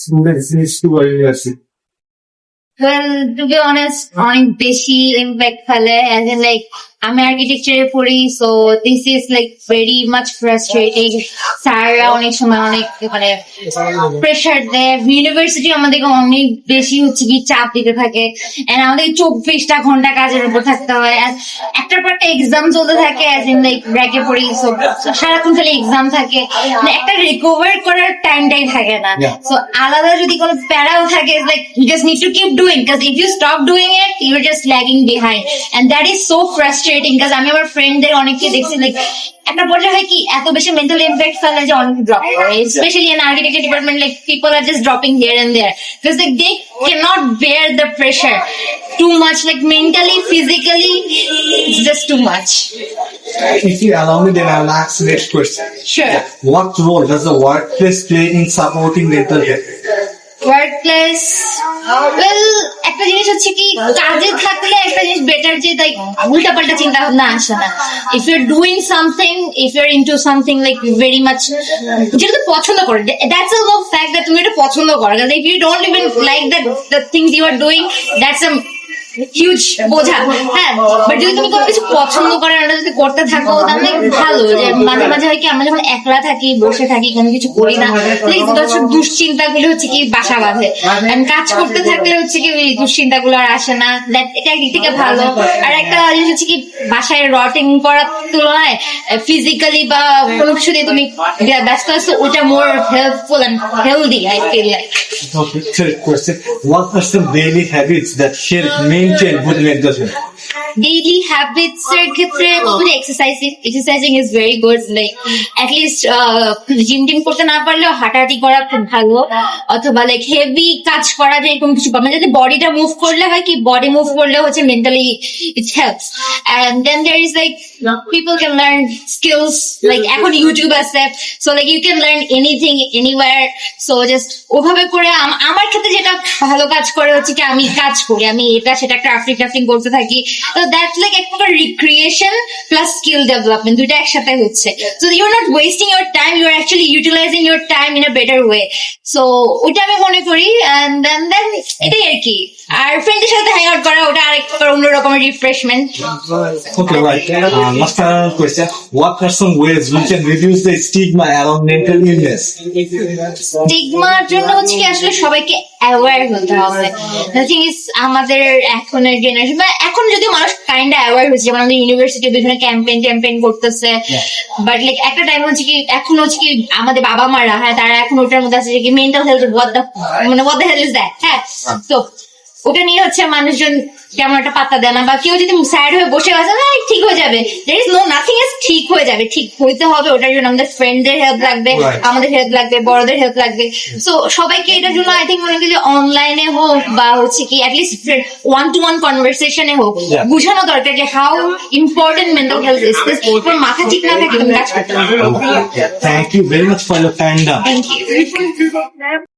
students in school or university? Well, to be honest, অনেক বেশি impact ফেলে as in like আমি আর্কিটেকচারে পড়ি, so this is like very much frustrating. স্যাররা অনেক সময় অনেক মানে প্রেশার দেয়, ইউনিভার্সিটি আমাদেরকে অনেক বেশি হচ্ছে কি চাপ দিতে থাকে, এন্ড আমাদের 24টা ঘন্টা কাজের উপর থাকতে হয়, একটার পর একটা এক্সাম চলতে থাকে, as in like ব্র্যাকে পড়ি, so সারাক্ষণ খালি এক্সাম থাকে, মানে একটা রিকভার করার টাইমটাই থাকে না। সো আলাদা যদি কোনো প্যারাও থাকে, like you just need to keep doing, because if you stop doing it you're just lagging behind, and that is so frustrating. because আমি আমার ফ্রেন্ডদের অনেককে দেখছি লাইক একটা পর্যায়ে হয় কি এত বেশি মেন্টাল ইম্প্যাক্ট ফেলে যে অনেক ড্রপ করে, specially in architecture department, like people are just dropping here and there because like they cannot bear the pressure too much, like mentally, physically, it's just too much. If you allow me, then I'll ask the next question. Sure. What role does the workplace play in supporting mental health? Workplace, well একটা জিনিস হচ্ছে কি কাজে থাকলে একটা জিনিস better যে like উল্টা পাল্টা চিন্তা ভাবনা আসে না। If you are doing something, if you are into something like very much যেটা পছন্দ করো, দ্যাটস আ ফ্যাক্ট দ্যাট তুমি এটা পছন্দ করো, if you don't even like the things you are doing, that's a huge বোঝা। হ্যাঁ, বাট যদি তুমি কোনো কিছু পছন্দ করো ওটা যদি করতে থাকো তাহলে ভালো। যে মাঝে মাঝে হয় কি আমরা যখন একলা থাকি, বসে থাকি, কোনো কিছু করি না, দুশ্চিন্তা গুলো হচ্ছে কি বাসা বাঁধে, কাজ করতে থাকলে হচ্ছে কি ওই দুশ্চিন্তা গুলো আর আসে না, এটা একদিক থেকে ভালো। আর একটা জিনিস হচ্ছে কি বাসায় রটিং করার তুলনায় ফিজিক্যালি বা কোনো কিছু দিয়ে তুমি ব্যস্ত আছো, ওটা more helpful and healthy I feel like. Okay, third question. What are some daily habits that help maintain good mental health? Daily habits এর ক্ষেত্রে exercising is very good, like at least gym team করতে না পারলেও হাঁটাহাঁটি করা খুব ভালো, অথবা লাইক হেভি কাজ করা যায় এরকম কিছু মানে যদি বডিটা মুভ করলে হয় কি বডি মুভ করলে হচ্ছে mentally it helps. And then there is like people can learn skills, like এখন ইউটিউব আছে, so like you can learn anything anywhere, so just ওভাবে করে আমার ক্ষেত্রে যেটা ভালো কাজ করে হচ্ছে কি আমি কাজ করি, আমি এটা সেটা ক্রাফটিং করতে থাকি, তো দ্যাটস লাইক এক প্রকার রিক্রিয়েশন প্লাস স্কিল ডেভেলপমেন্ট, দুইটা একসাথে হচ্ছে। So you are not wasting your time, you are actually utilizing your time in a better way. So ওইটা আমি মনে করি, এন্ড দেন এটাই আর কি। আর ফ্রেন্ডদের সাথে হ্যাং আউট করা ওটা আরেক অন্য রকমের refreshment. Okay, right. Last question. What are some ways we can reduce the stigma around mental illness? স্টিগমার জন্য হচ্ছে কি আসলে সবাইকে অ্যাওয়ার হতে হবে। দ্য থিং ইজ আমাদের এখনের জেনারেশন বা এখন যদি মানুষ কাইন্ডা অ্যাওয়ার হচ্ছে, যেমন আমাদের ইউনিভার্সিটি বিভিন্ন ক্যাম্পেইন করতেছে, বাট লাইক একটা টাইম হচ্ছে কি এখন হচ্ছে কি আমাদের বাবা মারা, হ্যাঁ তারা এখন ওটার মধ্যে আছে কি mental health what the hell is that. হ্যাঁ, তো ওটা নিয়ে হচ্ছে মানুষজন কেমন একটা পাত্তা দেয় না, বা কেউ যদি স্যাড হয়ে বসে আছে না ঠিক হয়ে যাবে, there is no nothing is ঠিক হয়ে যাবে, ঠিক হইতে হবে। ওটার জন্য আমাদের ফ্রেন্ডদের হেল্প লাগবে, আমাদের হেল্প লাগবে, বড়দের হেল্প লাগবে। সো সবাইকে এটার জন্য আই থিঙ্ক মনে করি যে অনলাইনে হোক বা হচ্ছে কি অ্যাটলিস্ট ওয়ান টু ওয়ান কনভারসেশনে হোক বুঝানো দরকার যে how important mental health is. তোমার মাথা ঠিক না থাকে তুমি কাজ করতে পারবে। Thank you very much for your time. Thank you.